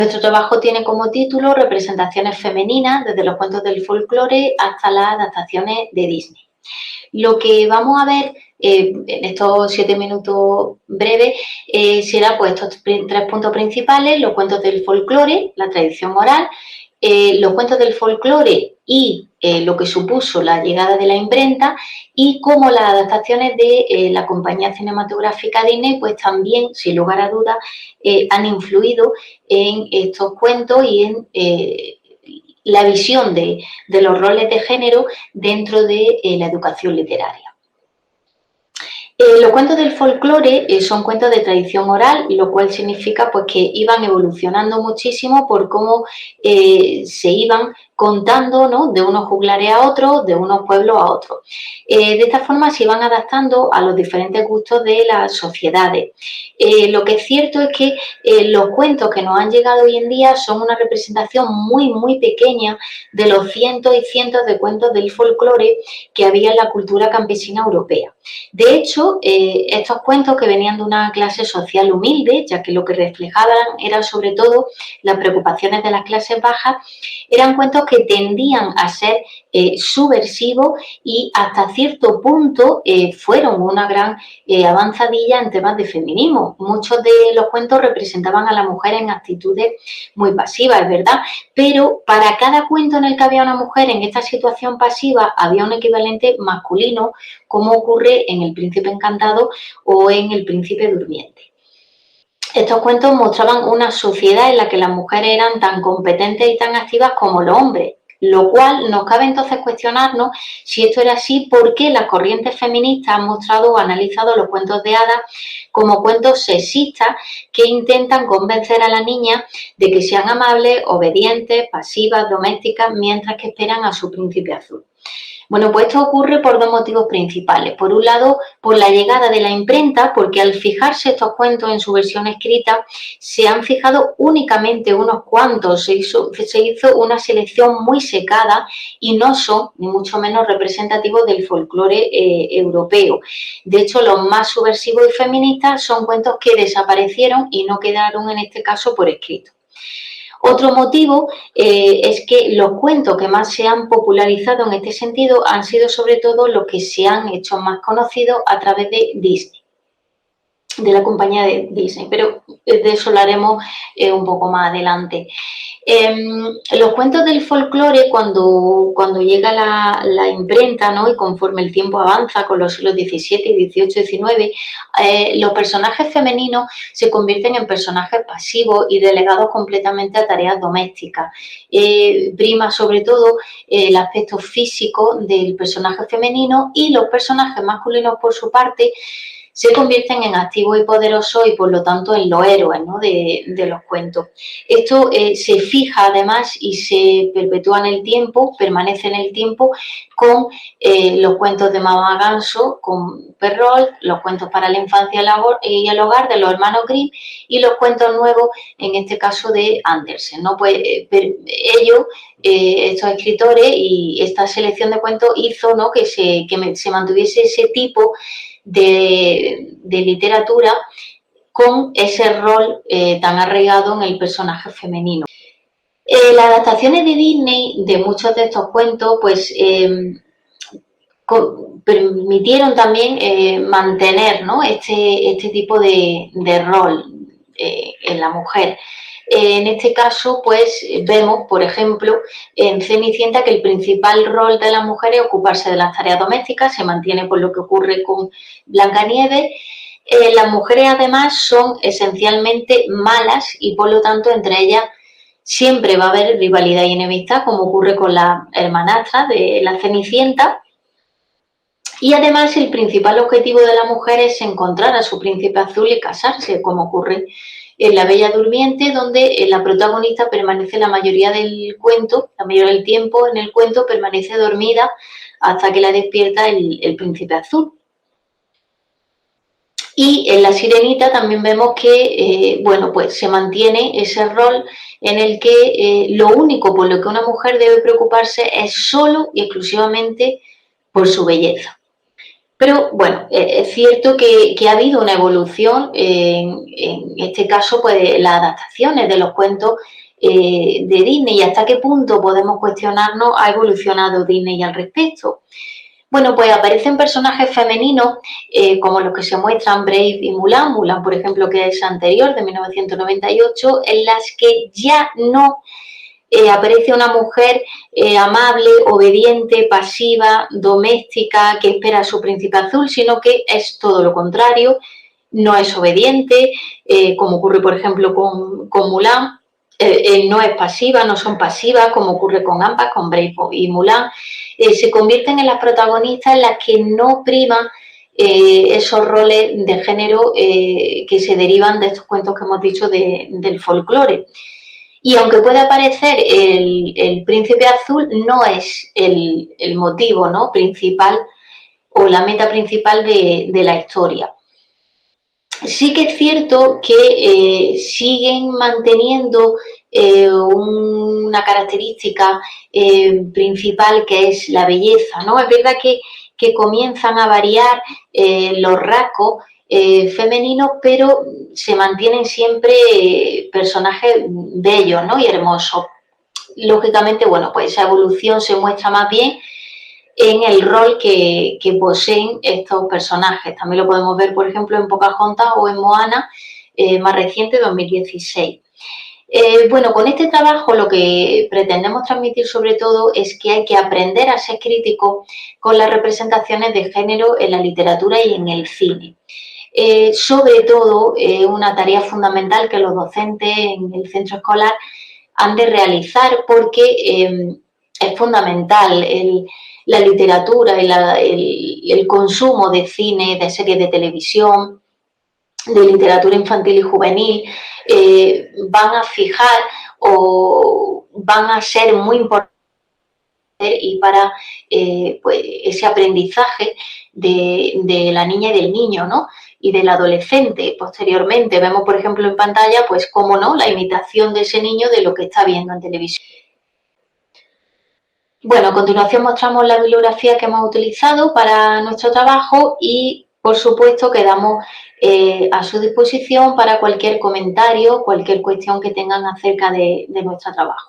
Nuestro trabajo tiene como título Representaciones femeninas, desde los cuentos del folclore hasta las adaptaciones de Disney. Lo que vamos a ver en estos 7 minutos breves será pues estos 3 puntos principales: los cuentos del folclore, la tradición oral, los cuentos del folclore y lo que supuso la llegada de la imprenta, y cómo las adaptaciones de la compañía cinematográfica Disney pues también, sin lugar a dudas, han influido en estos cuentos y en la visión de los roles de género dentro de la educación literaria. Los cuentos del folclore son cuentos de tradición oral, lo cual significa pues, que iban evolucionando muchísimo por cómo se iban contando, ¿no?, de unos juglares a otros, de unos pueblos a otros. De esta forma se iban adaptando a los diferentes gustos de las sociedades. Lo que es cierto es que los cuentos que nos han llegado hoy en día son una representación muy, muy pequeña de los cientos y cientos de cuentos del folclore que había en la cultura campesina europea. De hecho, estos cuentos, que venían de una clase social humilde, ya que lo que reflejaban eran sobre todo las preocupaciones de las clases bajas, eran cuentos que tendían a ser subversivos y hasta cierto punto fueron una gran avanzadilla en temas de feminismo. Muchos de los cuentos representaban a la mujer en actitudes muy pasivas, es verdad, pero para cada cuento en el que había una mujer en esta situación pasiva había un equivalente masculino, como ocurre en El Príncipe Encantado o en El Príncipe Durmiente. Estos cuentos mostraban una sociedad en la que las mujeres eran tan competentes y tan activas como los hombres, lo cual nos cabe entonces cuestionarnos si esto era así, por qué las corrientes feministas han mostrado o analizado los cuentos de hadas como cuentos sexistas que intentan convencer a la niña de que sean amables, obedientes, pasivas, domésticas, mientras que esperan a su príncipe azul. Bueno, pues esto ocurre por 2 motivos principales. Por un lado, por la llegada de la imprenta, porque al fijarse estos cuentos en su versión escrita, se han fijado únicamente unos cuantos, se hizo una selección muy secada y no son, ni mucho menos, representativos del folclore europeo. De hecho, los más subversivos y feministas son cuentos que desaparecieron y no quedaron, en este caso, por escrito. Otro motivo es que los cuentos que más se han popularizado en este sentido han sido sobre todo los que se han hecho más conocidos a través de Disney, de la compañía de Disney, pero de eso hablaremos un poco más adelante. Los cuentos del folclore, cuando llega la imprenta, ¿no?, y conforme el tiempo avanza con los siglos XVII, XVIII, XIX, los personajes femeninos se convierten en personajes pasivos y delegados completamente a tareas domésticas. Prima sobre todo el aspecto físico del personaje femenino, y los personajes masculinos, por su parte, se convierten en activos y poderosos y por lo tanto en los héroes, ¿no?, de los cuentos. Esto se fija además y se perpetúa en el tiempo, permanece en el tiempo con los cuentos de Mamá Ganso, con Perrault, los cuentos para la infancia y el hogar de los hermanos Grimm, y los cuentos nuevos, en este caso de Andersen, ¿no? Pues ellos, estos escritores y esta selección de cuentos hizo, ¿no?, que se mantuviese ese tipo de literatura con ese rol tan arraigado en el personaje femenino. Las adaptaciones de Disney de muchos de estos cuentos pues permitieron también mantener, ¿no?, este tipo de rol en la mujer. En este caso, pues vemos, por ejemplo, en Cenicienta, que el principal rol de la mujer es ocuparse de las tareas domésticas, se mantiene por lo que ocurre con Blancanieves. Las mujeres, además, son esencialmente malas y, por lo tanto, entre ellas siempre va a haber rivalidad y enemistad, como ocurre con la hermanastra de la Cenicienta. Y además el principal objetivo de la mujer es encontrar a su príncipe azul y casarse, como ocurre en La Bella Durmiente, donde la protagonista permanece la mayoría del cuento, la mayoría del tiempo en el cuento permanece dormida hasta que la despierta el príncipe azul. Y en La Sirenita también vemos que, bueno, pues se mantiene ese rol en el que lo único por lo que una mujer debe preocuparse es solo y exclusivamente por su belleza. Pero bueno, es cierto que ha habido una evolución, en este caso, pues las adaptaciones de los cuentos de Disney y hasta qué punto podemos cuestionarnos ha evolucionado Disney al respecto. Bueno, pues aparecen personajes femeninos como los que se muestran Brave y Mulan, Mulan por ejemplo que es anterior, de 1998, en las que ya no aparece una mujer amable, obediente, pasiva, doméstica, que espera a su príncipe azul, sino que es todo lo contrario, no es obediente, como ocurre por ejemplo con Mulan, no es pasiva, no son pasivas, como ocurre con ambas, con Brave y Mulan, se convierten en las protagonistas en las que no priman esos roles de género que se derivan de estos cuentos que hemos dicho del folclore. Y aunque puede aparecer el príncipe azul, no es el motivo, ¿no?, principal o la meta principal de la historia. Sí que es cierto que siguen manteniendo una característica principal que es la belleza, ¿no? Es verdad que comienzan a variar los rasgos femeninos, pero se mantienen siempre personajes bellos, ¿no?, y hermosos. Lógicamente, bueno, pues esa evolución se muestra más bien en el rol que poseen estos personajes. También lo podemos ver, por ejemplo, en Pocahontas o en Moana, más reciente, 2016. Bueno, con este trabajo lo que pretendemos transmitir sobre todo es que hay que aprender a ser crítico con las representaciones de género en la literatura y en el cine. Sobre todo, una tarea fundamental que los docentes en el centro escolar han de realizar porque es fundamental la literatura y el consumo de cine, de series de televisión, de literatura infantil y juvenil, van a fijar o van a ser muy importantes y para pues ese aprendizaje de la niña y del niño, ¿no?, y del adolescente. Posteriormente vemos, por ejemplo, en pantalla, pues cómo no, la imitación de ese niño de lo que está viendo en televisión. Bueno, a continuación mostramos la bibliografía que hemos utilizado para nuestro trabajo y, por supuesto, quedamos a su disposición para cualquier comentario, cualquier cuestión que tengan acerca de nuestro trabajo.